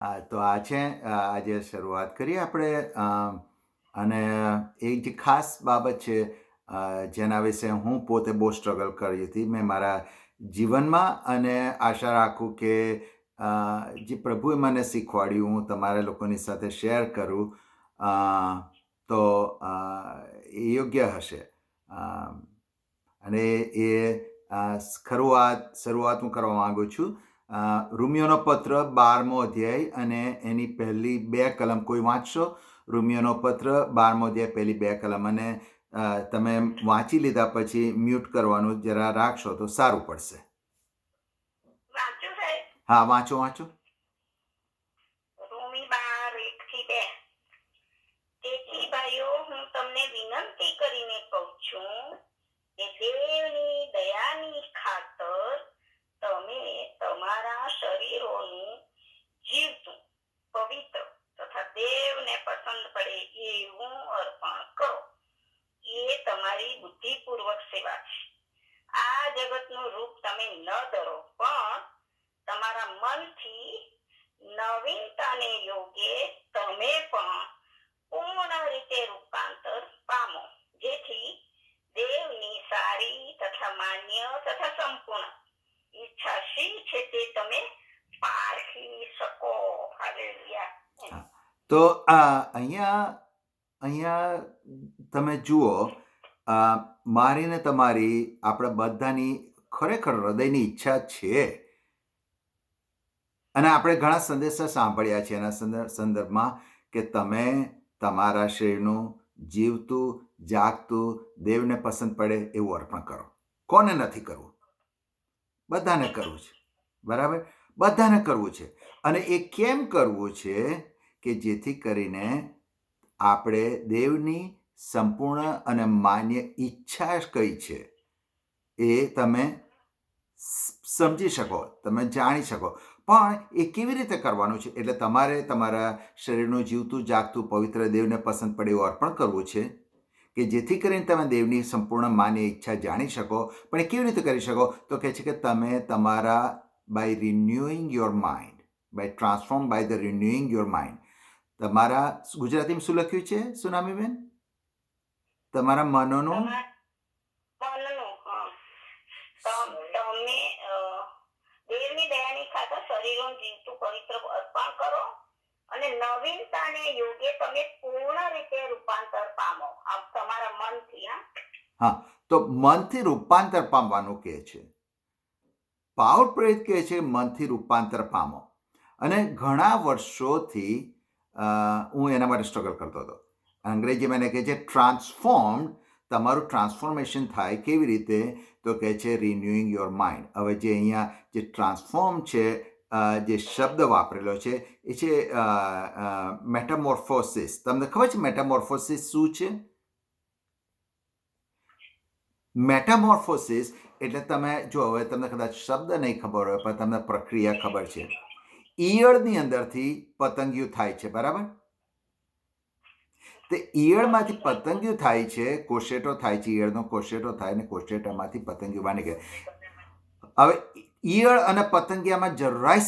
તો આ છે આજે શરૂઆત કરીએ આપણે અને એક જે ખાસ બાબત છે જેના વિશે હું પોતે બહુ સ્ટ્રગલ કરી હતી મેં મારા જીવનમાં અને આશા રાખું કે જે પ્રભુએ મને શીખવાડ્યું હું તમારા લોકોની સાથે શેર કરું તો એ યોગ્ય હશે અને એ શરૂઆત હું કરવા માગું છું રોમિયોનો પત્ર 12મો અધ્યાય અને એની પહેલી 2 કલમ કોઈ વાંચશો? રોમિયોનો પત્ર 12મો અધ્યાય પહેલી 2 કલમ અને તમે વાંચી લીધા પછી મ્યુટ કરવાનું જરા રાખશો તો સારું પડશે. હા, વાંચો. રોમી 12:1-2. તેથી ભાઈઓ, હું તમને વિનંતી કરીને કહું છું કે દેવની દયાની ખાતર તમે તમારા શરીરોનું જીવતું, પવિત્ર તથા દેવને પસંદ પડે એવું અર્પણ કરો. એ તમારી બુદ્ધિપૂર્વક સેવા છે. આ જગતનું રૂપ તમે ન ધરો, પણ તમારા મનથી નવીનતાને યોગ્ય તમે પણ પૂર્ણ રીતે રૂપાંતર પામો, જેથી દેવની સારી તથા માન્ય તથા સંપૂર્ણ ઈચ્છા શી છે તે તમે પારખી શકો. હાલેલુયા. તો અહીંયા તમે જુઓ, મારી ને તમારી આપણા બધાની ખરેખર હૃદયની ઈચ્છા છે અને આપણે ઘણા સંદેશા સાંભળ્યા છે એના સંદર્ભમાં કે તમે તમારા શરીરનું જીવતું જાગતું દેવને પસંદ પડે એવું અર્પણ કરો. કોને નથી કરવું? બધાને કરવું છે, બરાબર? બધાને કરવું છે. અને એ કેમ કરવું છે? કે જેથી કરીને આપણે દેવની સંપૂર્ણ અને માન્ય ઈચ્છા કઈ છે એ તમે સમજી શકો, તમે જાણી શકો. પણ એ કેવી રીતે કરવાનું છે? એટલે તમારે તમારા શરીરનું જીવતું જાગતું પવિત્ર દેવને પસંદ પડે એવું અર્પણ કરવું છે કે જેથી કરીને તમે દેવની સંપૂર્ણ માન્ય ઈચ્છા જાણી શકો. પણ એ કેવી રીતે કરી શકો? તો કહે છે કે તમે તમારા by renewing your mind, by transform by the renewing your mind. તમારા ગુજરાતીમાં શું લખ્યું છે સુનામીબેન? તમારા મનોનું દેવની દયાની ખાતર શરીરનું જીવતું પવિત્ર અર્પણ કરો અને નવીનતાને યોગ્ય તમે પૂર્ણ રીતે રૂપાંતર પામો. આ તમારા મનથી. હા, તો મનથી રૂપાંતર પામવાનું કહે છે. પાવર પ્રેરિત કહે છે મનથી રૂપાંતર પામો. અને ઘણા વર્ષોથી હું એના માટે સ્ટ્રગલ કરતો હતો. અંગ્રેજીમાં એને કહે છે ટ્રાન્સફોર્મ. તમારું ટ્રાન્સફોર્મેશન થાય કેવી રીતે? તો કહે છે રિન્યુઇંગ યોર માઇન્ડ. હવે જે અહીંયા જે ટ્રાન્સફોર્મ છે, જે શબ્દ વાપરેલો છે એ છે મેટામોર્ફોસિસ. તમને ખબર છે મેટામોર્ફોસિસ શું છે? મેટામોર્ફોસિસ એટલે તમે જો, હવે તમને કદાચ શબ્દ નહીં ખબર હોય પણ તમને પ્રક્રિયા ખબર છે. ઈયળની અંદરથી પતંગિયું થાય છે, બરાબર? તે ઈયળમાંથી પતંગિયું થાય છે, કોશેટો થાય છે, ઈયળનો કોશેટો થાય ને કોશેટામાંથી પતંગિયું બની ગયે. હવે ઈયળ અને પતંગિયામાં જરાય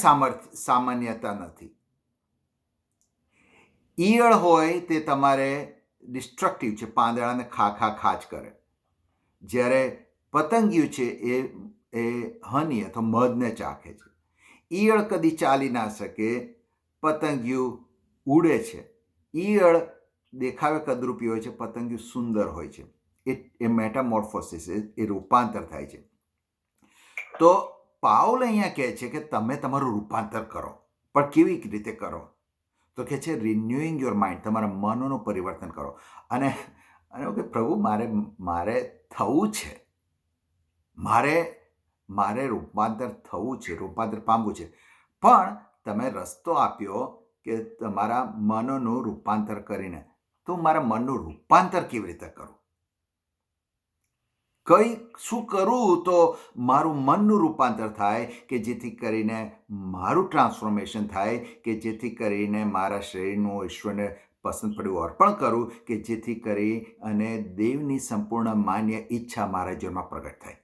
સામાન્યતા નથી. ઈયળ હોય તે તમારે ડિસ્ટ્રક્ટિવ છે, પાંદડાને ખા જ કરે. જ્યારે પતંગિયું છે એ હની અથવા મધને ચાખે છે. ઈયળ કદી ચાલી ના શકે, પતંગિયું ઉડે છે. ઈયળ દેખાવે કદરૂપી હોય છે, પતંગિયું સુંદર હોય છે. એ મેટામોર્ફોસિસ, એ રૂપાંતર થાય છે. તો પાઉલ અહીંયા કહે છે કે તમે તમારું રૂપાંતર કરો. પણ કેવી રીતે કરો? તો કહે છે રિન્યુઇંગ યોર માઇન્ડ. તમારા મનોનું પરિવર્તન કરો. અને કે પ્રભુ મારે થવું છે, મારે રૂપાંતર થવું છે, રૂપાંતર પામવું છે. પણ તમે રસ્તો આપ્યો કે તમારા મનોનું રૂપાંતર કરીને. તો મારા મનનું રૂપાંતર કેવી રીતે કરું? શું કરું તો મારું મનનું રૂપાંતર થાય કે જેથી કરીને મારું ટ્રાન્સફોર્મેશન થાય, કે જેથી કરીને મારા શરીરનું ઈશ્વરને પસંદ પડ્યું અર્પણ કરું, કે જેથી કરી અને દેવની સંપૂર્ણ માન્ય ઈચ્છા મારા જીવનમાં પ્રગટ થાય.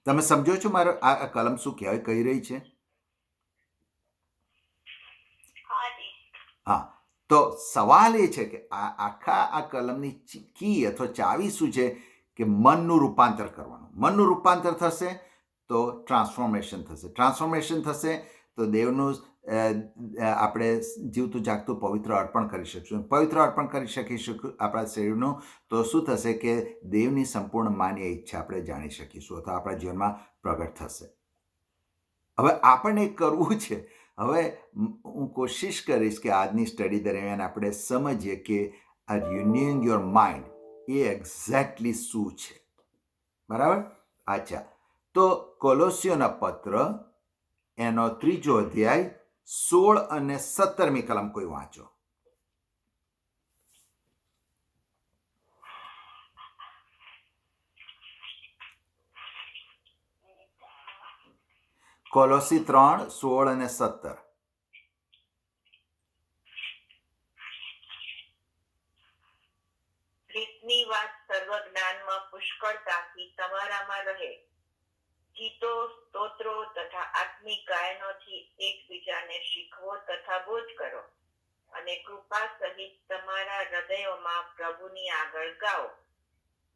તમે સમજો છો મારો આ કલમ શું કહેવાય કહી રહી છે? હા, તો સવાલ એ છે કે આખા કલમની કી અથવા ચાવી શું છે કે મનનું રૂપાંતર કરવાનું. મનનું રૂપાંતર થશે તો ટ્રાન્સફોર્મેશન થશે. ટ્રાન્સફોર્મેશન થશે તો દેવનું આપણે જીવતું જાગતું પવિત્ર અર્પણ કરી શકીશું. પવિત્ર અર્પણ કરી શકીશું આપણા શરીરનું, તો શું થશે કે દેવની સંપૂર્ણ માન્ય ઈચ્છા આપણે જાણી શકીશું અથવા આપણા જીવનમાં પ્રગટ થશે. હવે આપણને કરવું છે. હવે હું કોશિશ કરીશ કે આજની સ્ટડી દરમિયાન આપણે સમજીએ કે આ રિન્યુઇંગ યોર માઇન્ડ એ એક્ઝેક્ટલી શું છે. બરાબર? અચ્છા, તો કોલોસીઓના પત્ર એનો 3 અધ્યાય 16 અને 17મી કલમ કોઈ વાંચો. કોલોસી 3, 16 અને 17. ખ્રિસ્તની વાત સર્વજ્ઞાનમાં પુષ્કળતાથી તમારામાં રહે. ગીતો, સ્તોત્રો તથા આત્મિક ગાયનોથી એકબીજાને શીખવો તથા બોધ કરો અને કૃપા સહિત તમારા હૃદયોમાં પ્રભુની આગળ ગાઓ.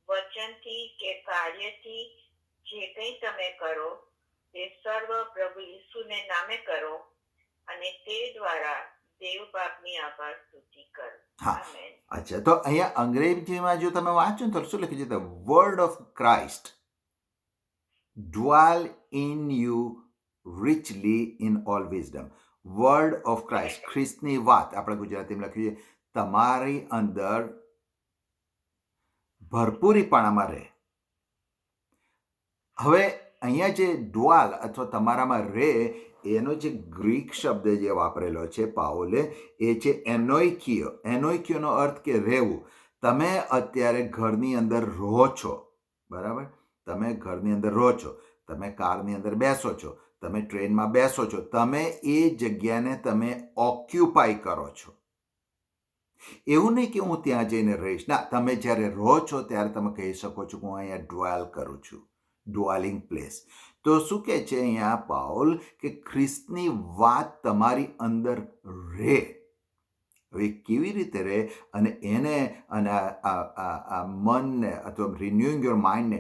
વચનથી કે કાર્યથી જે કંઈ તમે કરો તે સર્વ પ્રભુ ઈસુને નામે કરો અને તે દ્વારા દેવ બાપની આભાર સ્તુતિ કરો. આમેન. અચ્છા, તો અહીંયા અંગ્રેજીમાં જો તમે વાંચો ને તો શું લખ્યું છે? The word of Christ dwell in you richly in all wisdom. Word of Christ, ખ્રિસ્તની વાત આપણે ગુજરાતીમાં લખ્યું છે, તમારી અંદર ભરપૂરીપણામાં રહે. હવે અહીંયા જે ડ્વાલ અથવા તમારામાં રહે એનો જે ગ્રીક શબ્દ જે વાપરેલો છે પાઉલે, એ છે એનોઇકિયો. એનોઇકિયોનો અર્થ કે રહેવું. તમે અત્યારે ઘરની અંદર રહો છો, બરાબર? તમે ઘરની અંદર રહો છો, તમે કારની અંદર બેસો છો, તમે ટ્રેનમાં બેસો છો, તમે એ જગ્યાને તમે ઓક્યુપાય કરો છો. એવું નહીં કે હું ત્યાં જઈને રહીશ. ના, તમે જ્યારે રહો છો ત્યારે તમે કહી શકો છો કે હું અહીંયા ડ્વેલ કરું છું, ડ્વેલિંગ પ્લેસ. તો શું કહે છે અહીંયા પાઉલ કે ખ્રિસ્તની વાત તમારી અંદર રહે. હવે કેવી રીતે રહે અને એને અને આ મનને અથવા રિન્યુઇંગ યોર માઇન્ડને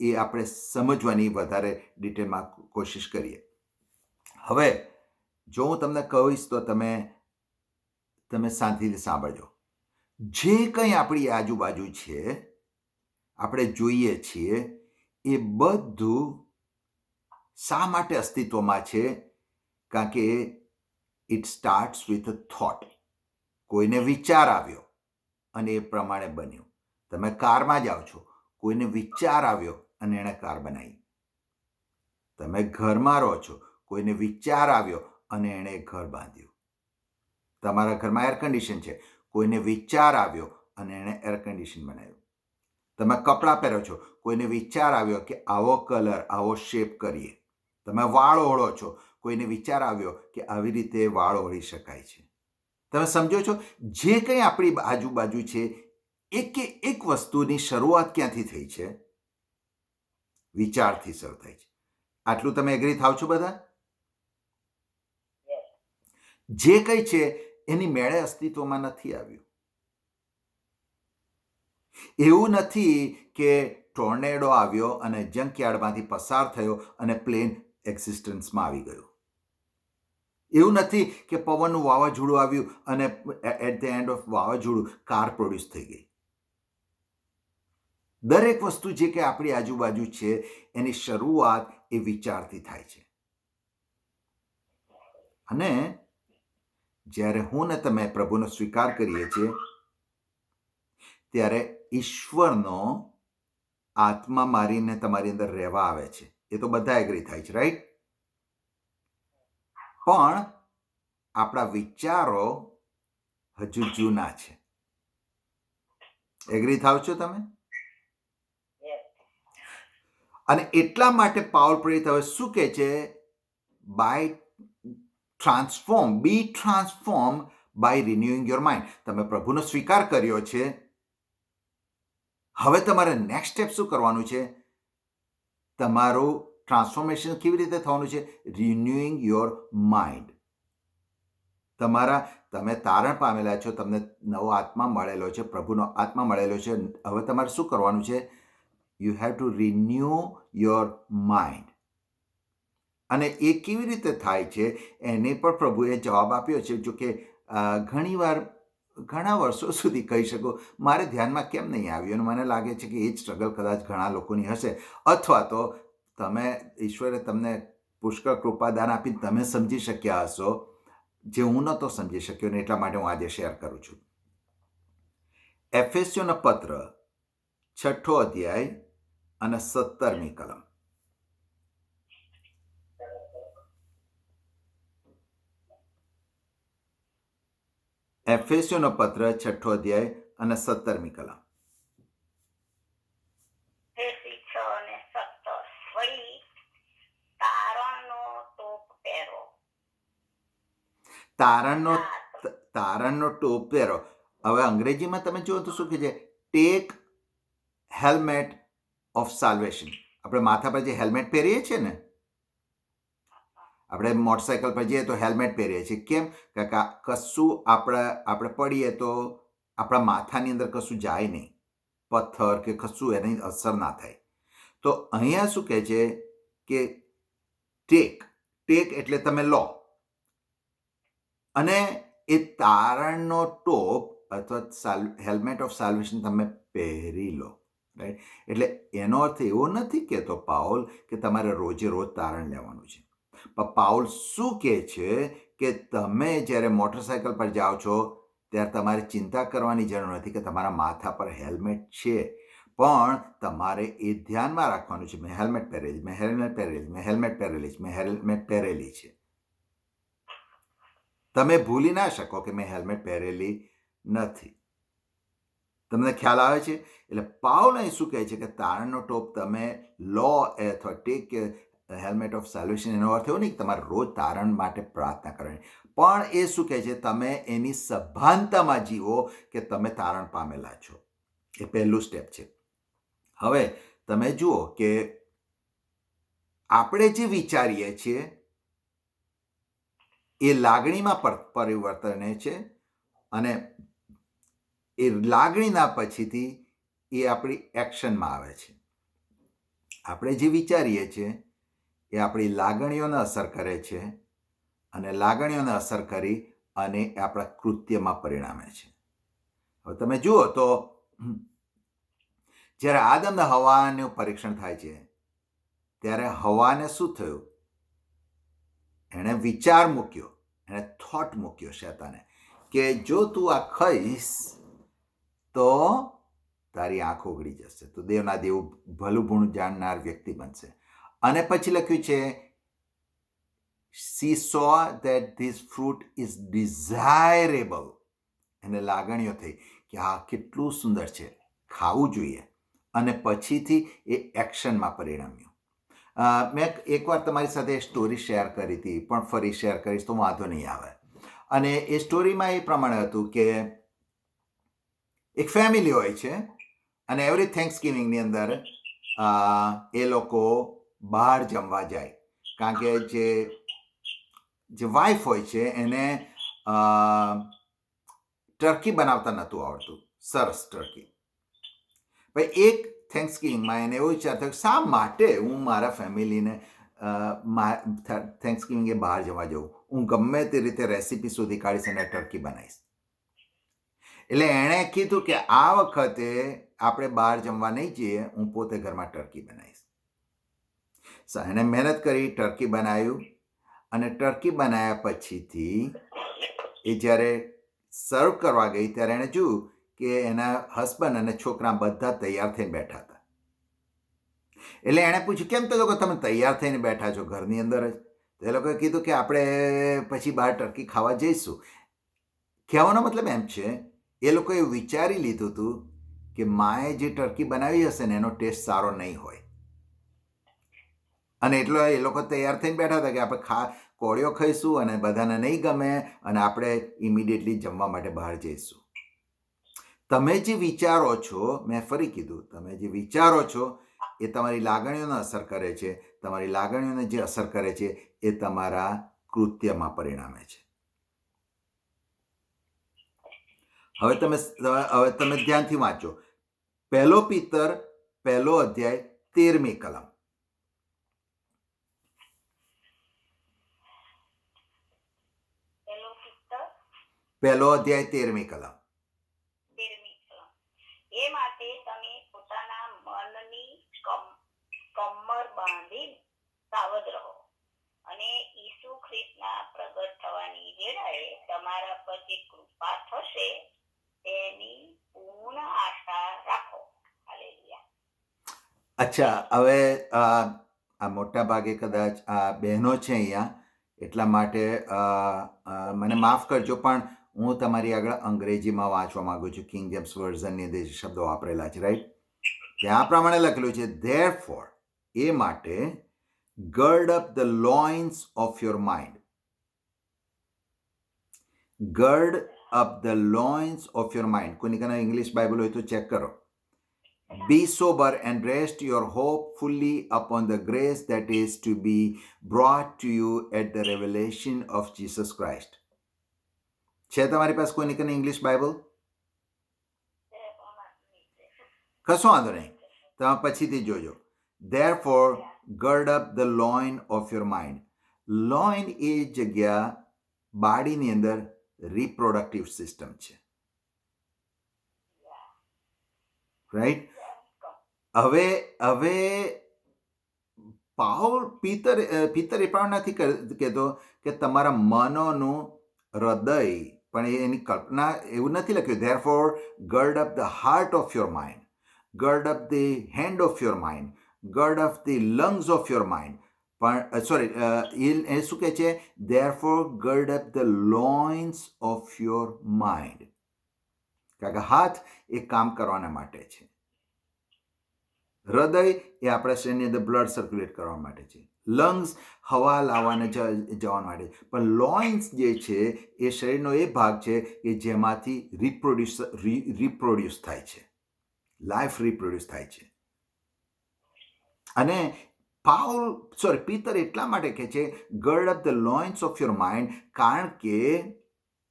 એ આપણે સમજવાની વધારે ડિટેલમાં કોશિશ કરીએ. હવે જો હું તમને કહીશ તો તમે શાંતિથી સાંભળજો. જે કંઈ આપણી આજુબાજુ છે, આપણે જોઈએ છીએ, એ બધું શા માટે અસ્તિત્વમાં છે? કારણ કે it starts with a thought. કોઈને વિચાર આવ્યો અને એ પ્રમાણે બન્યું. તમે કારમાં જાઓ છો, કોઈને વિચાર આવ્યો અને એણે કાર બનાવી. તમે ઘરમાં રહો છો, કોઈને વિચાર આવ્યો અને એણે ઘર બાંધ્યું. તમારા ઘરમાં એર કન્ડિશન છે, કોઈને વિચાર આવ્યો અને એણે એર કન્ડિશન બનાવ્યું. તમે કપડાં પહેરો છો, કોઈને વિચાર આવ્યો કે આવો કલર, આવો શેપ કરીએ. તમે વાળ ઓળો છો, કોઈને વિચાર આવ્યો કે આવી રીતે વાળ ઓળી શકાય છે. તમે સમજો છો? જે કંઈ આપણી આજુબાજુ છે, એક વસ્તુની શરૂઆત ક્યાંથી થઈ છે? વિચારથી શરૂ થાય છે. આટલું તમે એગ્રી થાવ છો બધા? જે કંઈ છે એની મેળે અસ્તિત્વમાં નથી આવ્યું. એવું નથી કે ટોર્નેડો આવ્યો અને જંકયાર્ડમાંથી પસાર થયો અને પ્લેન એક્ઝિસ્ટન્સમાં આવી ગયું. એવું નથી કે પવનનું વાવાઝોડું આવ્યું અને એટ ધ એન્ડ ઓફ વાવાઝોડું કાર પ્રોડ્યુસ થઈ ગઈ. દરેક વસ્તુ જે કે આપણી આજુબાજુ છે એની શરૂઆત એ વિચારથી થાય છે. અને જ્યારે હું ને તમે પ્રભુનો સ્વીકાર કરીએ છીએ ત્યારે ઈશ્વરનો આત્મા મારીને તમારી અંદર રહેવા આવે છે. એ તો બધા એગ્રી થાય છે, રાઈટ? પણ આપણા વિચારો હજુ જૂના છે. એગ્રી થાવ છો તમે? અને એટલા માટે પાઉલ પ્રેરિત હવે શું કહે છે? બી transform by renewing your mind. તમે પ્રભુનો સ્વીકાર કર્યો છે, હવે તમારે નેક્સ્ટ સ્ટેપ શું કરવાનું છે? તમારું ટ્રાન્સફોર્મેશન કેવી રીતે થવાનું છે? રિન્યુઇંગ યોર માઇન્ડ. તમે તારણ પામેલા છો, તમને નવો આત્મા મળેલો છે, પ્રભુનો આત્મા મળેલો છે. હવે તમારે શું કરવાનું છે? You have to renew your mind. અને એ કેવી રીતે થાય છે એને પણ પ્રભુએ જવાબ આપ્યો છે. જો કે ઘણા વર્ષો સુધી કહી શકું મારે ધ્યાનમાં કેમ નહીં આવ્યું, અને મને લાગે છે કે એ જ સ્ટ્રગલ કદાચ ઘણા લોકોની હશે. અથવા તો ઈશ્વરે તમને પુષ્કળ કૃપાદાન આપીને તમે સમજી શક્યા હશો જે હું નહોતો સમજી શક્યો, ને એટલા માટે હું આજે શેર કરું છું. એફેસીયોનો પત્ર 6 અધ્યાય અને 17મી કલમ. એફેસીયોનો પત્ર 6 અધ્યાય અને 17મી કલમ. એફેસી 6 અને 17. વળી તારણનો ટોપ પહેરો. તારણનો ટોપ પહેરો. હવે અંગ્રેજીમાં તમે જુઓ તો શું કહે છે? Take helmet of salvation. આપણે માથા પર જે હેલ્મેટ પહેરીએ છીએ ને, આપણે મોટરસાઇકલ પર જઈએ તો હેલ્મેટ પહેરીએ છીએ. કેમ? કે કશું આપણે પડીએ તો આપણા માથાની અંદર કશું જાય નહીં, પથ્થર કે કશું એની અસર ના થાય. તો અહીંયા શું કહે છે કે ટેક એટલે તમે લો, અને એ તારણનો ટોપ અથવા હેલ્મેટ ઓફ સાલ્વેશન તમે પહેરી લો. રાઈટ? એટલે એનો અર્થ એવો નથી કહેતો પાઉલ કે તમારે રોજે રોજ તારણ લેવાનું છે. પણ પાઉલ શું કહે છે કે તમે જ્યારે મોટરસાયકલ પર જાઓ છો ત્યારે તમારે ચિંતા કરવાની જરૂર નથી કે તમારા માથા પર હેલ્મેટ છે, પણ તમારે એ ધ્યાનમાં રાખવાનું છે, મેં હેલ્મેટ પહેરેલી, મેં હેલ્મેટ પહેરેલી, મેં હેલ્મેટ પહેરેલી છે, મેં હેલ્મેટ પહેરેલી છે. તમે ભૂલી ના શકો કે મેં હેલ્મેટ પહેરેલી નથી. તમને ખ્યાલ આવે છે? એટલે પાઉલ અહીં શું કહે છે કે તારણનો ટોપ તમે લો અથવા ટેક હેલ્મેટ ઓફ સાલ્વેશન. એનો અર્થ એવો નહીં કે તમારે રોજ તારણ માટે પ્રાર્થના કરવાની, પણ એ શું કહે છે તમે એની સભાનતામાં જીવો કે તમે તારણ પામેલા છો. એ પહેલું સ્ટેપ છે. હવે તમે જુઓ કે આપણે જે વિચારીએ છીએ એ લાગણીમાં પરિવર્તન છે, અને એ લાગણીના પછીથી એ આપણી એક્શનમાં આવે છે. આપણે જે વિચારીએ છીએ એ આપણી લાગણીઓને અસર કરે છે, અને લાગણીઓને અસર કરી અને આપણા કૃત્યમાં પરિણામે છે. હવે તમે જુઓ તો જ્યારે આદમ અને હવાનું પરીક્ષણ થાય છે ત્યારે હવાને શું થયું? એણે વિચાર મૂક્યો, એણે થોટ મૂક્યો શેતાને કે જો તું આ ખાઈશ તો તારી આંખ ઉઘડી જશે, તો દેવના દેવ ભલું ભૂણું જાણનાર વ્યક્તિ બનશે. અને પછી લખ્યું છે she saw that this fruit is desirable. એને લાગણીઓ થઈ કે આ કેટલું સુંદર છે, ખાવું જોઈએ. અને પછીથી એ એક્શનમાં પરિણમ્યું. મેં એકવાર તમારી સાથે સ્ટોરી શેર કરી હતી, પણ ફરી શેર કરીશ તો વાંધો નહીં આવે. અને એ સ્ટોરીમાં એ પ્રમાણે હતું કે એક ફેમિલી હોય છે અને એવરી થેન્ક્સગિવિંગની અંદર એ લોકો બહાર જમવા જાય, કારણ કે જે વાઈફ હોય છે એને ટર્કી બનાવતા નહોતું આવડતું, સરસ ટર્કી. ભાઈ એક થેન્ક્સગિવિંગમાં એને એવો વિચાર થયો શા માટે હું મારા ફેમિલીને થેન્ક્સગિવિંગે બહાર જવા જવું, હું ગમે તે રીતે રેસીપી શોધી કાઢીશ અને ટર્કી બનાવીશ. એટલે એણે કીધું કે આ વખતે આપણે બહાર જમવા નહીં જઈએ, હું પોતે ઘરમાં ટર્કી બનાવીશ. એણે મહેનત કરી, ટર્કી બનાવ્યું, અને ટર્કી બનાવ્યા પછીથી એ જ્યારે સર્વ કરવા ગઈ ત્યારે એણે જોયું કે એના હસબન્ડ અને છોકરા બધા તૈયાર થઈને બેઠા હતા. એટલે એણે પૂછ્યું કેમ તે લોકો તમે તૈયાર થઈને બેઠા છો ઘરની અંદર જ? તો એ લોકોએ કીધું કે આપણે પછી બહાર ટર્કી ખાવા જઈશું. કહેવાનો મતલબ એમ છે એ લોકોએ વિચારી લીધું હતું કે માએ જે ટર્કી બનાવી હશે ને એનો ટેસ્ટ સારો નહીં હોય, અને એટલો એ લોકો તૈયાર થઈને બેઠા હતા કે આપણે કોળિયો ખાઈશું અને બધાને નહીં ગમે અને આપણે ઇમિડિયેટલી જમવા માટે બહાર જઈશું. તમે જે વિચારો છો, મેં ફરી કીધું, તમે જે વિચારો છો એ તમારી લાગણીઓને અસર કરે છે. તમારી લાગણીઓને જે અસર કરે છે એ તમારા કૃત્યમાં પરિણામે છે. હવે તમે ધ્યાનથી વાંચો. 1 પિતર 1 અધ્યાય 13મી કલમ. પેલો પિત્તર 1 અધ્યાય 13મી કલમ. 13મી કલમ. એ માટે તમે પોતાના મનની કમર બાંધી સાવધ રહો અને ઈસુ ખ્રિસ્તના પ્રગટ થવાની વેળાએ તમારા પર જે કૃપા થશે તેની પૂર્ણ આશા રાખો. હાલેલુયા. અચ્છા, હવે આ મોટા ભાગે કદાચ આ બહેનો છે અહીંયા, એટલા માટે મને માફ કરજો, પણ હું તમારી આગળ અંગ્રેજીમાં વાંચવા માંગુ છું. કિંગ જેમ્સ વર્ઝનની અંદર જે શબ્દો વાપરેલા છે, રાઈટ? ત્યાં પ્રમાણે લખેલું છે, ધેરફોર, એ માટે, gird up the loins of your mind. Gird up the loins of your mind. કોઈની કને ઇંગ્લિશ બાઇબલ હોય તો ચેક કરો. Be sober and rest your hope fully upon the grace that is to be brought to you at the revelation of Jesus Christ. છે તમારી પાસે કોઈની કને ઇંગ્લિશ બાઇબલ? કશો વાંધો નહીં, તમે પછીથી જોજો. Therefore, gird up the loin of your mind. લોઇન એ જગ્યા બાડીની અંદર રિપ્રોડક્ટિવ સિસ્ટમ છે, રાઈટ? હવે પિતર એ પણ નથી કહેતો કે તમારા મનોનું હૃદય, પણ એની કલ્પના એવું નથી લખ્યું. Therefore gird up the heart of your mind, gird up the hand of your mind, gird up the lungs of your mind. પણ સોરી, એ શું કહે છે? Therefore gird up the loins of your mind. કારણ કે હાથ એ કામ કરવાના માટે છે, હૃદય એ આપણા શરીરની અંદર બ્લડ સર્ક્યુલેટ કરવા માટે છે, લંગ્સ હવા લાવવાને જવા માટે. પણ લોઇન્સ જે છે એ શરીરનો એ ભાગ છે કે જેમાંથી રિપ્રોડ્યુસ થાય છે, લાઈફ રિપ્રોડ્યુસ થાય છે. અને પિતર એટલા માટે કહે છે gird up the loins of your mind, કારણ કે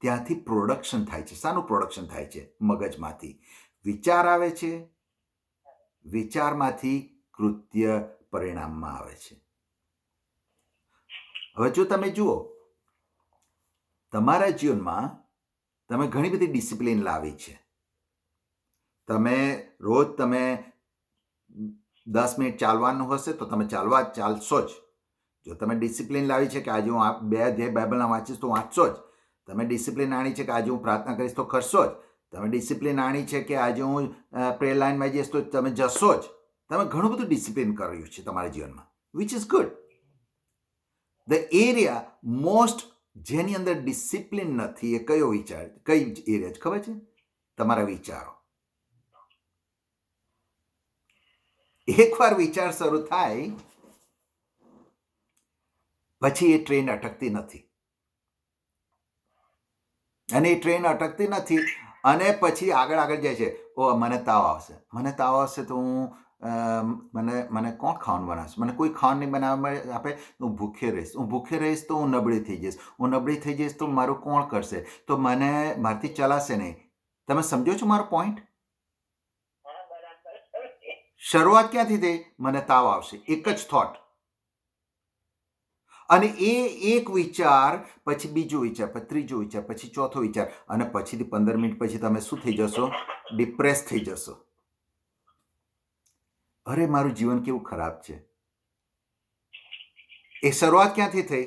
ત્યાંથી પ્રોડક્શન થાય છે. શાનું પ્રોડક્શન થાય છે? મગજમાંથી વિચાર આવે છે, વિચારમાંથી કૃત્ય પરિણામમાં આવે છે. હવે જો તમે જુઓ, તમારા જીવનમાં તમે ઘણી બધી ડિસિપ્લિન લાવી છે. રોજ તમે 10 મિનિટ ચાલવાનું હશે તો તમે ચાલશો જ. જો તમે ડિસિપ્લિન લાવી છે કે આજે હું 2 અધ્યાય બાઇબલના વાંચીશ તો વાંચશો જ. તમે ડિસિપ્લિન આણી છે કે આજે હું પ્રાર્થના કરીશ તો કરશો જ. તમે ડિસિપ્લિન આણી છે કે આજે હું પ્રેયર લાઇનમાં જઈશ તો તમે જશો જ. તમે ઘણું બધું ડિસિપ્લિન કર્યું છે તમારા જીવનમાં, which is good. The area most જેની અંદર ડિસિપ્લિન નથી એ કયો વિચાર, કઈ એરિયા છે ખબર છે? તમારા વિચારો. એકવાર વિચાર શરૂ થાય પછી એ ટ્રેન અટકતી નથી, અને એ ટ્રેન અટકતી નથી અને પછી આગળ જાય છે. મને તાવ આવશે તો હું મને કોણ ખાવાનું બનાવશે? મને કોઈ ખાવાનું નહીં બનાવવા આપે, હું ભૂખે રહીશ તો હું નબળી થઈ જઈશ તો મારું કોણ કરશે? તો મારથી ચલાશે નહીં. તમે સમજો છો મારો પોઈન્ટ? શરૂઆત ક્યાંથી થઈ? મને તાવ આવશે, એક જ થોટ. અને એ એક વિચાર પછી બીજો વિચાર, પછી ત્રીજો વિચાર, પછી ચોથો વિચાર, અને પછીથી 15 મિનિટ પછી તમે શું થઈ જશો? ડિપ્રેસ થઈ જશો. અરે મારું જીવન કેવું ખરાબ છે. એ શરૂઆત ક્યાંથી થઈ?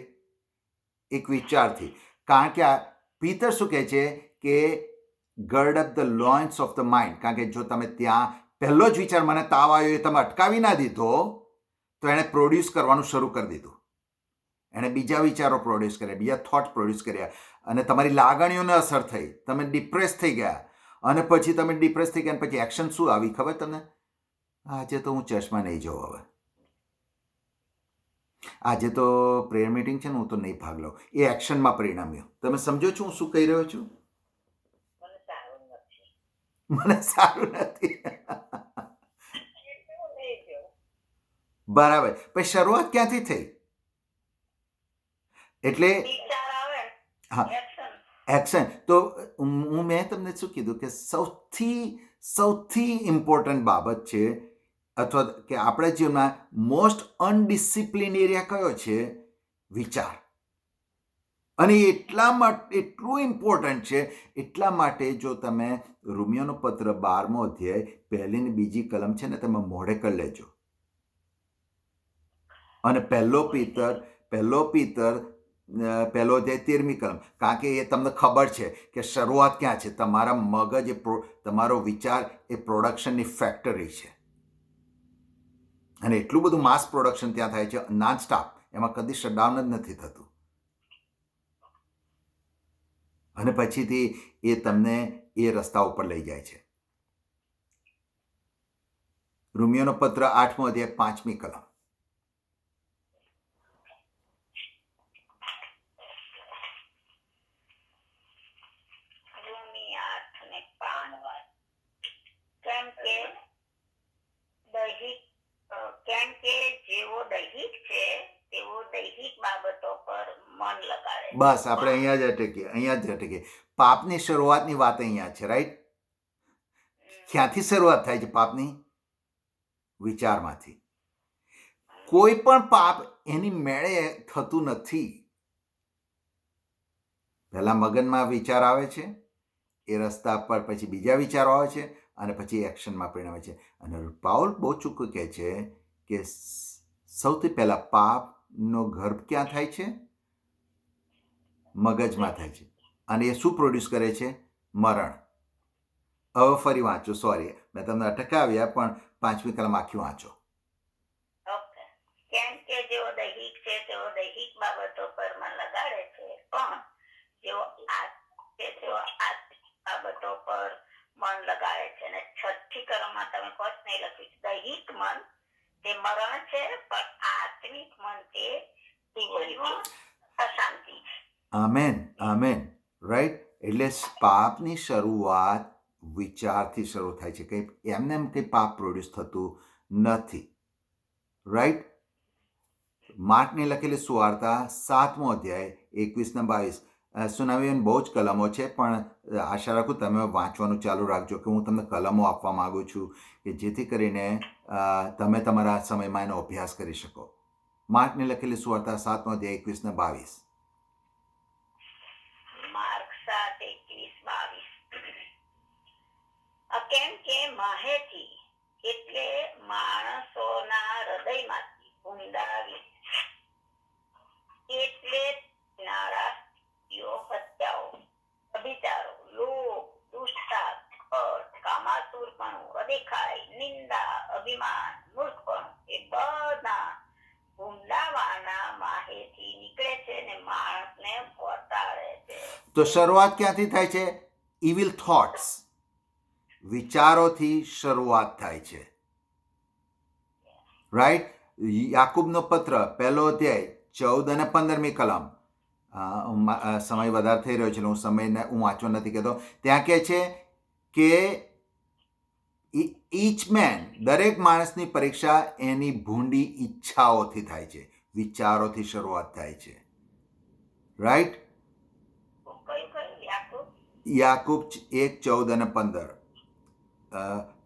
એક વિચારથી. કારણ કે આ પિતર શું કહે છે કે gird up the loins of the mind. કારણ કે જો તમે ત્યાં પહેલો જ વિચાર મને તાવ આવ્યો એ તમે અટકાવી ના દીધો તો એણે પ્રોડ્યુસ કરવાનું શરૂ કરી દીધું. એણે બીજા વિચારો પ્રોડ્યુસ કર્યા, બીજા થોટ પ્રોડ્યુસ કર્યા, અને તમારી લાગણીઓને અસર થઈ. તમે ડિપ્રેસ થઈ ગયા, અને પછી તમે ડિપ્રેસ થઈ ગયા પછી એક્શન શું આવી ખબર તમને? આજે તો હું ચર્ચમાં નહીં જાઉં, હવે આજે તો પ્રેયર મીટિંગ છે ને હું તો નહીં ભાગ લઉં. એ એક્શનમાં પરિણામ્યું. તમે સમજો છો હું શું કહી રહ્યો છું? મને સારું નથી. બરાબર. પછી શરૂઆત ક્યાંથી થઈ? એટલે હા, એક્શન તો મેં તમને શું કીધું કે સૌથી ઇમ્પોર્ટન્ટ બાબત છે અથવા કે આપણા જીવનમાં મોસ્ટ અનડિસિપ્લિન એરિયા કયો છે? વિચાર. અને એટલું ઇમ્પોર્ટન્ટ છે એટલા માટે જો તમે રોમિયોનો પત્ર 12મો અધ્યાય 1લી ને 2જી કલમ છે ને તમે મોઢે કરી લેજો. અને પહેલો પિતર 1લો અધ્યાય 13મી કલમ, કારણ કે એ તમને ખબર છે કે શરૂઆત ક્યાં છે. તમારા મગજ તમારો વિચાર એ પ્રોડક્શનની ફેક્ટરી છે અને એટલું બધું માસ પ્રોડક્શન ત્યાં થાય છે નોન સ્ટોપ, એમાં કદી શટડાઉન જ નથી થતું. અને પછીથી એ તમને એ રસ્તા ઉપર લઈ જાય છે. રોમિયોનો પત્ર 8મો અધ્યાય 5મી કલમ. રોમી 8:5. કેમ કે જેવો દૈહિક છે તેઓ દૈહિક બાબતો પર મન લગાડે. બસ આપણે અહીંયા જ અટકીએ. પાપની શરૂઆતની વાત અહીંયા છે, રાઈટ? ક્યાંથી શરૂઆત થાય છે પાપની? વિચારમાંથી. કોઈ પણ પાપ એની મેળે થતું નથી. પહેલા મગજમાં વિચાર આવે છે, એ રસ્તા પર પછી બીજા વિચારો આવે છે અને પછી એક્શનમાં પરિણમે છે. અને પાઉલ બહુ ચોખ્ખું કહે છે કે સૌથી પહેલા પાપનો ગર્ભ ક્યાં થાય છે? મગજમાં થાય છે. અને એ શું પ્રોડ્યુસ કરે છે? મરણ. હવે ફરી વાંચો, સોરી મેં તમને અટકાવ્યા, પણ 5મી કલમ આખી વાંચો. કેમ કે જેઓ દૈહિક છે તેઓ દૈહિક બાબતો પર મન લગાડે છે, પણ જેઓ તેઓ આત્મિક બાબતો પર મન લગાડે છે. અને 6ઠી કલમમાં તમે કોચ નહીં લખ્યું, દૈહિક મન તે મરણ છે, પણ આત્મિક મન તે જીવન શાંતિ છે. આમેન. રાઈટ? એટલે પાપની શરૂઆત વિચારથી શરૂ થાય છે. કંઈ એમને એમ કંઈ પાપ પ્રોડ્યુસ થતું નથી. રાઈટ? માર્કની લખેલી સુવાર્તા 7મો અધ્યાય 21 ને 22. સુનાવીને બહુ જ કલમો છે, પણ આશા રાખું તમે વાંચવાનું ચાલુ રાખજો કે હું તમને કલમો આપવા માંગુ છું કે જેથી કરીને તમે તમારા સમયમાં એનો અભ્યાસ કરી શકો. માર્કની લખેલી સુવાર્તા 7મો અધ્યાય 21 ને 22. માર્ક 7:21-22. કેમ કે માહેથી એટલે માણસોના હૃદયમાંથી ઊંડાવી એટલે નારાજ્યો, હત્યાઓ, અભિચારો, લોભ, દુષ્ટતા, કામાતુરપણું, અદેખાઈ, નિંદા, અભિમાન, મૂર્ખપણું એ બધા ઊંડાવાના માહેથી નીકળે છે અને માણસને પહોંચાડે છે. તો શરૂઆત ક્યાંથી થાય છે? ઇવિલ થોટ્સ, વિચારોથી શરૂઆત થાય છે. રાઈટ? યાકૂબનો પત્ર 1લો અધ્યાય 14 અને 15મી કલમ. સમય વધારે થઈ રહ્યો છે, હું વાંચવા નથી કહેતો. ત્યાં કહે છે કે ઈચ મેન, દરેક માણસની પરીક્ષા એની ભૂંડી ઈચ્છાઓથી થાય છે, વિચારોથી શરૂઆત થાય છે. રાઈટ? યાકૂબ 1:14 અને 15.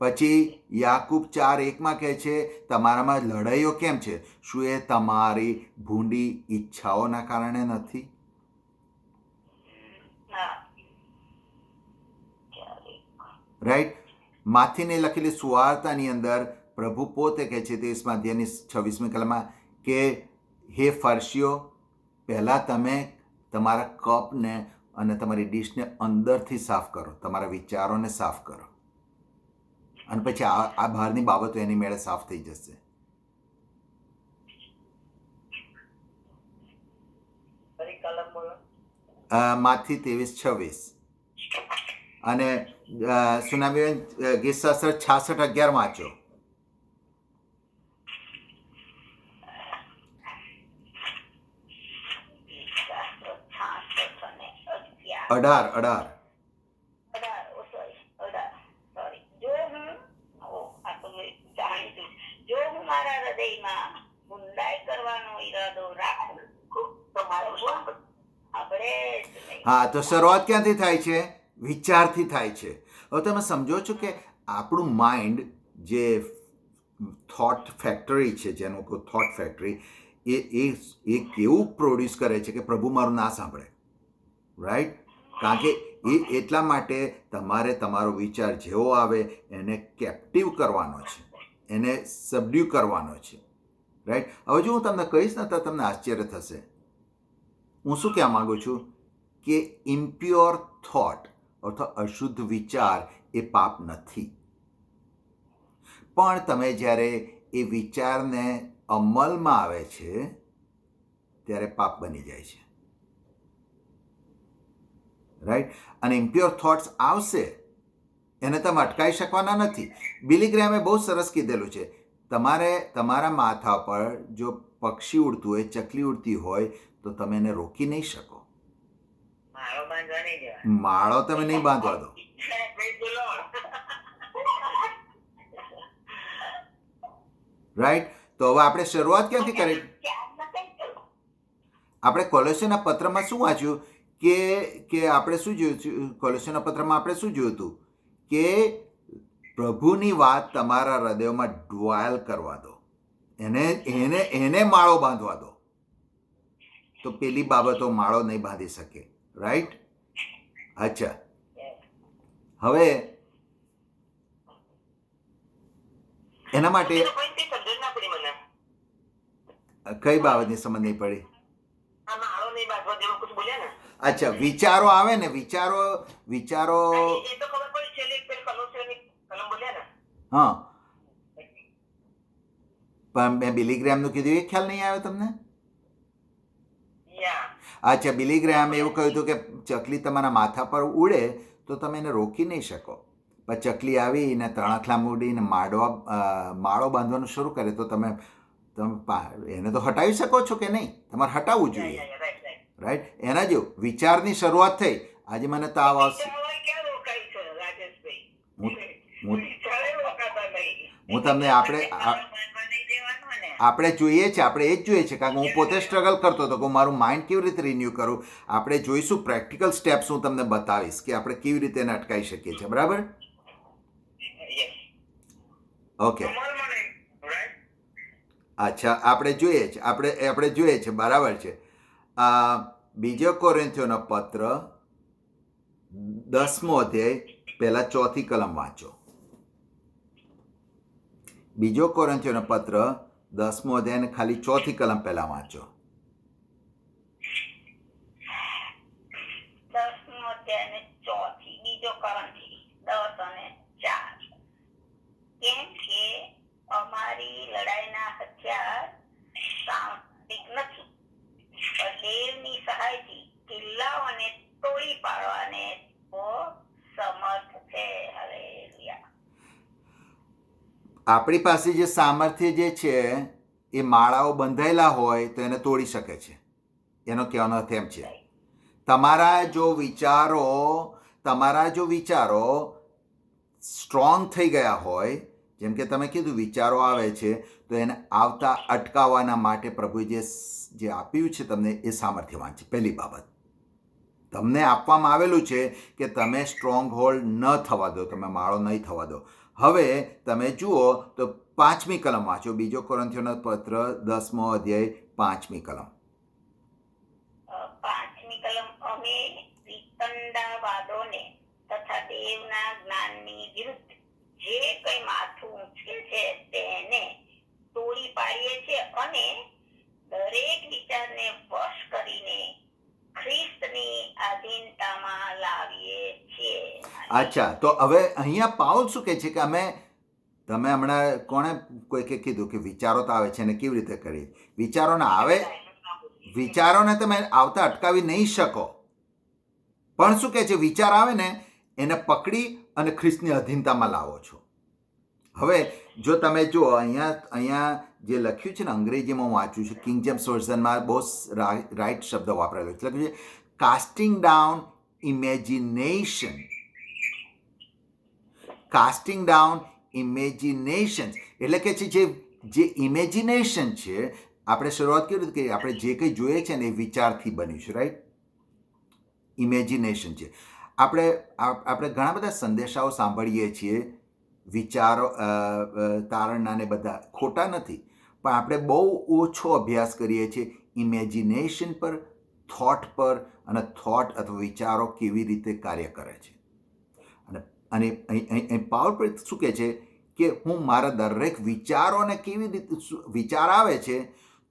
પછી યાકૂબ 4:1 કહે છે તમારામાં લડાઈઓ કેમ છે? શું એ તમારી ભૂંડી ઈચ્છાઓના કારણે નથી? રાઈટ? માથીને લખેલી સુવાર્તાની અંદર પ્રભુ પોતે કહે છે 23મા અધ્યાયની 26મી કલમમાં કે હે ફરશીઓ, પહેલાં તમે તમારા કપને અને તમારી ડીશને અંદરથી સાફ કરો, તમારા વિચારોને સાફ કરો, અને પછી આ બહારની બાબતો એની મેળે સાફ થઈ જશે. માથી 23:26. અને સુનામીબેન ગીતશાસ્ત્ર 66:11 વાંચો. 18. જો હું મારા હૃદયમાં ઊંડાઈ કરવાનો ઈરાદો રાખું તો મારો આપણે જ નહીં. હા, તો શરૂઆત ક્યાંથી થાય છે? વિચારથી થાય છે. હવે તમે સમજો છો કે આપણું માઇન્ડ જે થોટ ફેક્ટરી છે, જેનું કોઈ થોટ ફેક્ટરી, એ કેવું પ્રોડ્યુસ કરે છે કે પ્રભુ મારું ના સાંભળે, રાઈટ? કારણ કે એટલા માટે તમારે તમારો વિચાર જેવો આવે એને કેપ્ટિવ કરવાનો છે, એને સબડ્યુ કરવાનો છે, રાઈટ? હવે જો હું તમને કહીશ ને તો તમને આશ્ચર્ય થશે. હું શું કહેવા માગું છું કે ઇમ્પ્યોર થોટ અથવા અશુદ્ધ વિચાર એ પાપ નથી, પણ તમે જ્યારે એ વિચારને અમલમાં આવે છે ત્યારે પાપ બની જાય છે, રાઈટ? અને ઇમ્પ્યોર થોટ્સ આવશે, એને તમે અટકાવી શકવાના નથી. બિલી ગ્રેહામે બહુ સરસ કીધેલું છે, તમારે તમારા માથા પર જો પક્ષી ઉડતું હોય, ચકલી ઉડતી હોય, તો તમે એને રોકી નહીં શકો. માળો બાંધવા નહીં દેવાનો. માળો તમે નહીં બાંધવા દો, Praise the Lord. રાઈટ? તો હવે આપણે શરૂઆત ક્યાંથી કરી? ક્યારના કંઈ કરો. આપણે કોલોસ્યના પત્રમાં શું વાંચ્યું કે આપણે શું જોયું? કોલોસ્યના પત્રમાં આપણે શું જોયું હતું કે પ્રભુની વાત તમારા હૃદયમાં ડ્વેલ કરવા દો, એને માળો બાંધવા દો, તો પેલી બાબતો માળો નહીં બાંધી શકે, રાઈટ? અચ્છા, હવે એના માટે એનો કોઈ કંઈ સમજણ ના પડી મને. કઈ બાબતની સમજ નહીં પડી? આ માળો નહીં બાંધવા દેવો કુછ બોલ્યા ને. અચ્છા, વિચારો આવે ને, વિચારો એ તો ખબર પડી છેલ્લે એક પેલી કલોસીઓની કલમ બોલ્યા ને. હા, પણ મેં બિલી ગ્રેહામનું કીધું એ ખ્યાલ નહીં આવ્યો તમને? યા. અચ્છા, બિલી ગ્રેહામે એવું કહ્યું હતું કે ચકલી તમારા માથા પર ઉડે તો તમે એને રોકી નહીં શકો, પણ ચકલી આવીને તણખલામાં ઉડીને માળો બાંધવાનું શરૂ કરે તો તમે એને તો હટાવી શકો છો કે નહીં? તમારે હટાવવું જોઈએ, રાઈટ રાઈટ. રાઈટ? એના જેવું વિચારની શરૂઆત થઈ. આજે મને તાવ આવશે, વિચારવાય ક્યાં રોકાય છે રાજેશભાઈ? હું વિચારે રોકાતા નહીં. હું તમને બાંધવા નહીં દેવાનો ને. આપણે જોઈએ છે, આપણે એ જ જોઈએ છે, કારણ કે હું પોતે સ્ટ્રગલ કરતો હતો કે હું મારું માઇન્ડ કેવી રીતે રિન્યૂ કરું. આપણે જોઈશું પ્રેક્ટિકલ સ્ટેપ્સ, હું તમને બતાવીશ કે આપણે કેવી રીતે એને અટકાવી શકીએ છીએ, બરાબર? Yes. ઓકે, અમલમાં નહીં. Right? અચ્છા, આપણે જોઈએ છે, બરાબર છે. બીજો કોરિન્થીયોનો પત્ર 10મો અધ્યાય પહેલા 4થી કલમ વાંચો. બીજો કોરિન્થીયોનો પત્ર 10મો અધ્યાય ખાલી 4થી કલમ પહેલા વાંચો. 10મો અધ્યાય ને 4 બીજો કોરિન્થી 10 અને 4. કેમ કે અમારી લડાઈના હથિયાર સાંત્વિક નથી, પણ દેવની સહાયથી કિલ્લાઓને તોડી પાડવાને સમર્થ છે. હાલેલુયા. આપણી પાસે જે સામર્થ્ય જે છે એ માળાઓ બંધાયેલા હોય તો એને તોડી શકે છે. એનો કહેવાનો અર્થ એમ છે, તમારા જો વિચારો સ્ટ્રોંગ થઈ ગયા હોય, જેમ કે તમે કીધું વિચારો આવે છે, તો એને આવતા અટકાવવાના માટે પ્રભુએ જે આપ્યું છે તમને એ સામર્થ્યવાન છે. પહેલી બાબત તમને આપવામાં આવેલું છે કે તમે સ્ટ્રોંગ હોલ્ડ ન થવા દો, તમે માળો નહીં થવા દો. હવે તમે જુઓ તો 5મી કલમ વાંચો. બીજો કોરિન્થીયોનો પત્ર 10મો અધ્યાય 5મી કલમ. 5મી કલમ. અમે વિતંડાવાદોને તથા દેવના જ્ઞાનની વિરુદ્ધ જે કંઈ માથું ઊંચકે છે તેને તોડી પાડીએ છીએ અને દરેક વિચારને વશ કરીને ખ્રિસ્તની આધીનતામાં લાવીએ છીએ. અચ્છા, તો હવે અહીંયા પાઉલ શું કહે છે કે તમે હમણાં કોઈ કીધું કે વિચારો તો આવે છે અને કેવી રીતે કરી? વિચારોને તમે આવતા અટકાવી નહીં શકો, પણ શું કહે છે, વિચાર આવે ને એને પકડી અને ખ્રિસ્તની અધીનતામાં લાવો છો. હવે જો તમે જુઓ અહીંયા જે લખ્યું છે ને, અંગ્રેજીમાં હું વાંચ્યું છે, કિંગ જેમ્સ વર્ઝનમાં બહુ રાઈટ શબ્દ વાપરેલો છે. લખ્યું છે casting down imagination. Casting down imagination એટલે કે છે જે ઇમેજિનેશન છે, આપણે શરૂઆત કરી કે આપણે જે કંઈ જોઈએ છે ને એ વિચારથી બન્યું છે, રાઈટ? ઇમેજિનેશન છે. આપણે ઘણા બધા સંદેશાઓ સાંભળીએ છીએ, વિચારો તારણના ને બધા ખોટા નથી, પણ આપણે બહુ ઓછો અભ્યાસ કરીએ છીએ ઇમેજિનેશન પર, થોટ પર, અને થોટ અથવા વિચારો કેવી રીતે કાર્ય કરે છે. અને અહીં પાવર શું કહે છે કે હું મારા દરેક વિચારોને કેવી રીતે, વિચાર આવે છે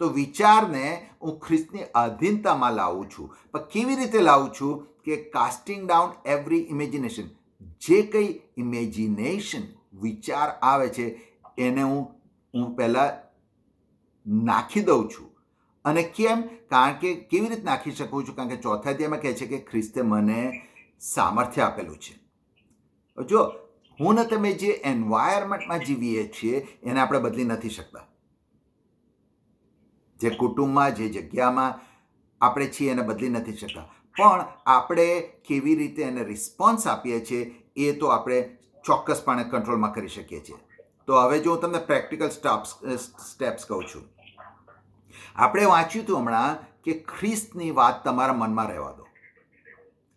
તો વિચારને હું ખ્રિસ્તની અધીનતામાં લાવું છું. પણ કેવી રીતે લાવું છું કે કાસ્ટિંગ ડાઉન એવરી ઇમેજિનેશન, જે કંઈ ઇમેજિનેશન વિચાર આવે છે એને હું પહેલાં નાખી દઉં છું. અને કેમ? કારણ કે કેવી રીતે નાખી શકું છું? કારણ કે ચોથા અધ્યાયમાં કહે છે કે ખ્રિસ્તે મને સામર્થ્ય આપેલું છે. જો હું ને તમે જે એન્વાયરમેન્ટમાં જીવીએ છીએ એને આપણે બદલી નથી શકતા. જે કુટુંબમાં, જે જગ્યામાં આપણે છીએ એને બદલી નથી શકતા, પણ આપણે કેવી રીતે એને રિસ્પોન્સ આપીએ છીએ એ તો આપણે ચોક્કસપણે કંટ્રોલમાં કરી શકીએ છીએ. તો હવે જો હું તમને પ્રેક્ટિકલ સ્ટેપ્સ કહું છું. આપણે વાંચ્યું હતું હમણાં કે ખ્રિસ્તની વાત તમારા મનમાં રહેવા દો.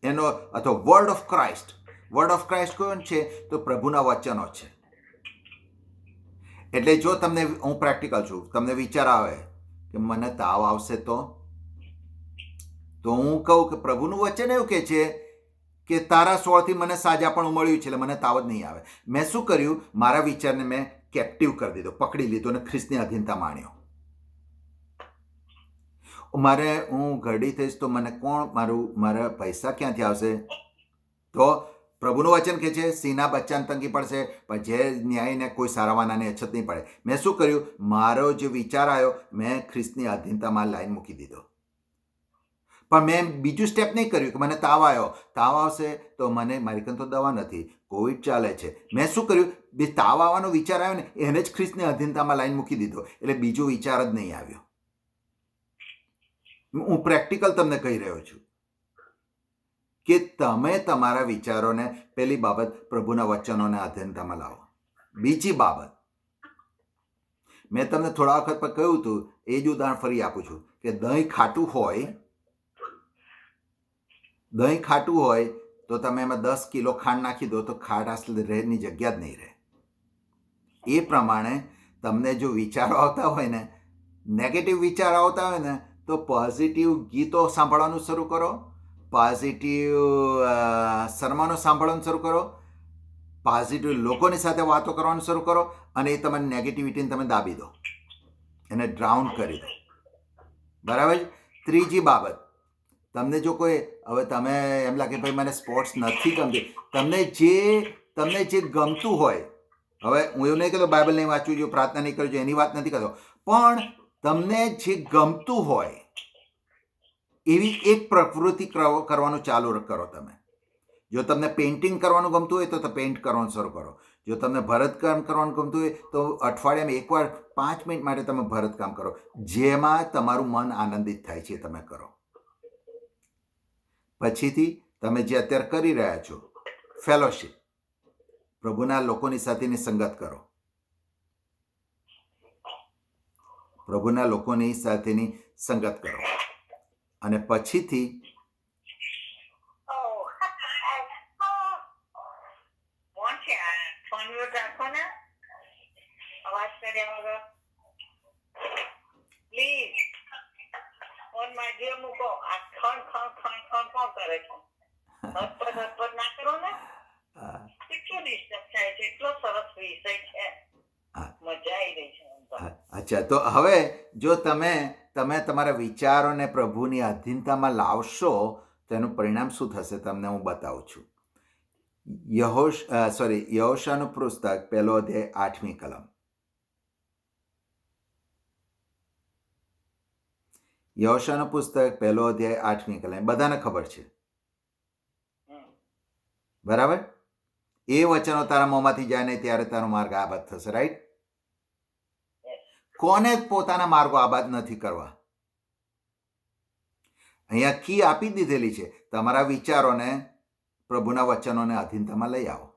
એનો અથવા word of Christ, word of Christ કોણ છે? તો પ્રભુના વચનો છે. એટલે જો તમને, હું પ્રેક્ટિકલ છું, તમને વિચાર આવે કે મને તાવ આવશે તો હું કહું કે પ્રભુનું વચન એવું કહે છે કે તારા સોળથી મને સાજાપણું મળ્યું છે એટલે મને તાવ જ નહીં આવે. મેં શું કર્યું? મારા વિચારને મેં કેપ્ટિવ કરી દીધો, પકડી લીધો અને ખ્રિસ્તની અધીનતા માણ્યો. હું ઘરડી થઈશ તો મને કોણ, મારા પૈસા ક્યાંથી આવશે? તો પ્રભુનું વચન કહે છે સિંહના બચ્ચાને તંગી પડશે પણ જે ન્યાયને કોઈ સારાવાનાની અછત નહીં પડે. મેં શું કર્યું? મારો જે વિચાર આવ્યો મેં ખ્રિસ્તની અધીનતામાં લાઈન મૂકી દીધો. પણ મેં બીજું સ્ટેપ નહીં કર્યું કે મને તાવ આવ્યો, તાવ આવશે તો મને, મારી કંઈ તો દવા નથી, કોવિડ ચાલે છે. મેં શું કર્યું? તાવ આવવાનો વિચાર આવ્યો ને એને જ ખ્રિસ્તની અધીનતામાં લાઈન મૂકી દીધો, એટલે બીજો વિચાર જ નહીં આવ્યો. હું પ્રેક્ટિકલ તમને કહી રહ્યો છું કે તમે તમારા વિચારોને, પહેલી બાબત પ્રભુના વચનોને અધીનતામાં લાવો. બીજી બાબત, મેં તમને થોડા વખત પર કહ્યું હતું, એ જ ઉદાહરણ ફરી આપું છું કે દહીં ખાટું હોય તો તમે એમાં 10 કિલો ખાંડ નાખી દો તો ખાટાશ રહેની જગ્યા જ નહીં રહે. એ પ્રમાણે તમને જો વિચારો આવતા હોય ને, નેગેટિવ વિચાર આવતા હોય ને, તો પોઝિટિવ ગીતો સાંભળવાનું શરૂ કરો, પોઝિટિવ સરમનો સાંભળવાનું શરૂ કરો, પોઝિટિવ લોકોની સાથે વાતો કરવાનું શરૂ કરો, અને એ તમારી નેગેટિવિટીને તમે દાબી દો, એને ડ્રાઉન કરી દો. બરાબર? ત્રીજી બાબત, તમને જો કોઈ, હવે તમે એમ લાગે ભાઈ મને સ્પોર્ટ્સ નથી ગમતી, તમને જે ગમતું હોય, હવે હું એવું નહીં કહેતો બાઇબલ નહીં વાંચવું જોઈએ, પ્રાર્થના નહીં કરવી જોઈએ, એની વાત નથી કરતો, પણ તમને જે ગમતું હોય એવી એક પ્રવૃત્તિ કરવાનું ચાલુ કરો. તમે જો તમને પેઇન્ટિંગ કરવાનું ગમતું હોય તો પેઇન્ટ કરવાનું શરૂ કરો. જો તમને ભરતકામ કરવાનું ગમતું હોય તો અઠવાડિયામાં એકવાર 5 મિનિટ માટે તમે ભરતકામ કરો, જેમાં તમારું મન આનંદિત થાય છે તમે કરો. પછીથી તમે જે અત્યારે કરી રહ્યા છો ફેલોશિપ, પ્રભુના લોકોની સાથેની સંગત કરો, પ્રભુના લોકોની સાથેની સંગત કરો. અને પછીથી અચ્છા, તો હવે જો તમે તમારા વિચારોને પ્રભુની અધીનતામાં લાવશો તો એનું પરિણામ શું થશે તમને હું બતાવું છું. યહોશાનું પુસ્તક 1 અધ્યાય 8મી કલમ. યહોશાનું પુસ્તક 1 અધ્યાય 8મી કલમ બધાને ખબર છે, બરાબર? એ વચનો તારા મોંમાંથી જાય નહીં ત્યારે તારો માર્ગ આબાદ થશે. રાઈટ? કોને પોતાના માર્ગો આબાદ નથી કરવા? અહીંયા કી આપી દીધેલી છે, તમારા વિચારોને પ્રભુના વચનોને અધીનતામાં લઈ આવો.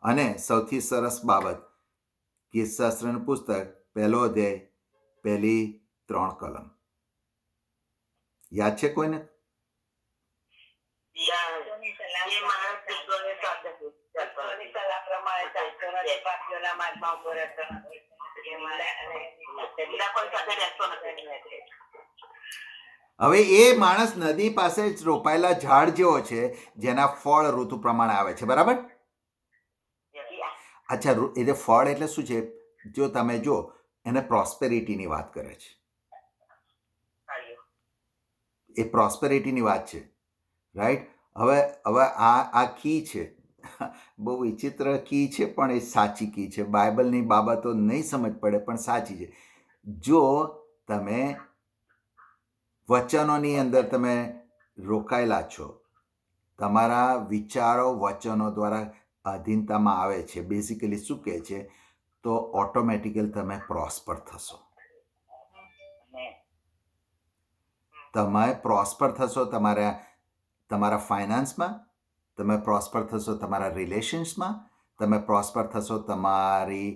અને સૌથી સરસ બાબત, ગીતશાસ્ત્રનું પુસ્તક 1 અધ્યાય 1લી 3 કલમ. યાદ છે કોઈને? ઈશ્વરની સલાહ પ્રમાણે ચાલતો નથી, પાપીઓના માર્ગમાં ઊભો રહેતો નથી. બીજા કોઈ સાથે રહેતો નથી. હવે એ માણસ નદી પાસે જ રોપાયેલા ઝાડ જેવો છે જેના ફળ ઋતુ પ્રમાણે આવે છે, બરાબર? અચ્છા, એટલે ફળ એટલે શું છે? જો તમે જો એને પ્રોસ્પેરિટીની વાત કરે છે, એ પ્રોસ્પેરિટીની વાત છે, રાઈટ? હવે હવે આ કી છે, બહુ વિચિત્ર કી છે પણ એ સાચી કી છે. બાઇબલની બાબતો નહીં સમજ પડે પણ સાચી છે. જો તમે વચનોની અંદર તમે રોકાયેલા છો, તમારા વિચારો વચનો દ્વારા અધીનતામાં આવે છે, બેઝિકલી શું કહે છે, તો ઓટોમેટિકલી તમે પ્રોસ્પર થશો. તમે પ્રોસ્પર થશો તમારા ફાઇનાન્સમાં, તમે પ્રોસ્પર થશો તમારા રિલેશન્સમાં, તમે પ્રોસ્પર થશો તમારી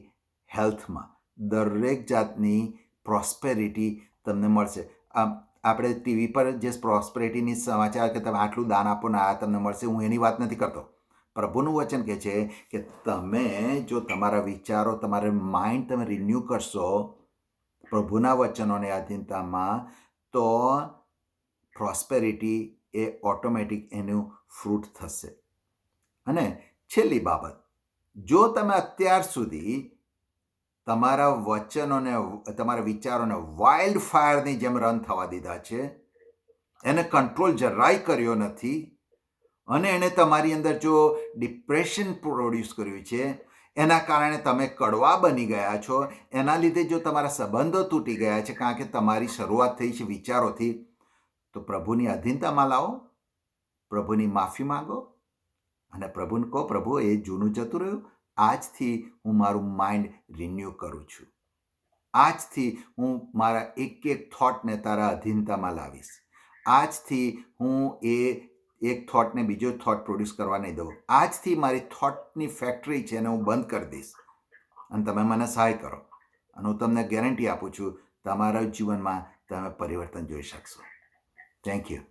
હેલ્થમાં. દરેક જાતની પ્રોસ્પેરિટી તમને મળશે. આપણે ટીવી પર જે પ્રોસ્પેરિટીની સમાચાર કે તમે આટલું દાન આપો ને આ તમને મળશે, હું એની વાત નથી કરતો. પ્રભુનું વચન કહે છે કે તમે જો તમારા વિચારો, તમારા માઇન્ડ તમે રિન્યૂ કરશો પ્રભુના વચનોની આધીનતામાં, તો પ્રોસ્પેરિટી એ ઓટોમેટિક એનું ફ્રૂટ થશે. અને છેલ્લી બાબત, જો તમે અત્યાર સુધી તમારા વચનોને, તમારા વિચારોને વાઇલ્ડ ફાયરની જેમ રન થવા દીધા છે, એને કંટ્રોલ જરાય કર્યો નથી, અને એને તમારી અંદર જો ડિપ્રેશન પ્રોડ્યુસ કર્યું છે, એના કારણે તમે કડવા બની ગયા છો, એના લીધે જો તમારા સંબંધો તૂટી ગયા છે કારણ કે તમારી શરૂઆત થઈ છે વિચારોથી, તો પ્રભુની અધીનતામાં લાવો, પ્રભુની માફી માંગો અને પ્રભુને કહો, પ્રભુ એ જૂનું જતું રહ્યું, આજથી હું મારું માઇન્ડ રિન્યૂ કરું છું. આજથી હું મારા એક એક થોટને તારા અધીનતામાં લાવીશ. આજથી હું એ એક થોટને બીજો થોટ પ્રોડ્યુસ કરવા નહીં દઉં. આજથી મારી થોટની ફેક્ટરી છે એને હું બંધ કરી દઈશ, અને તમે મને સહાય કરો, અને હું તમને ગેરંટી આપું છું તમારા જીવનમાં તમે પરિવર્તન જોઈ શકશો. Thank you.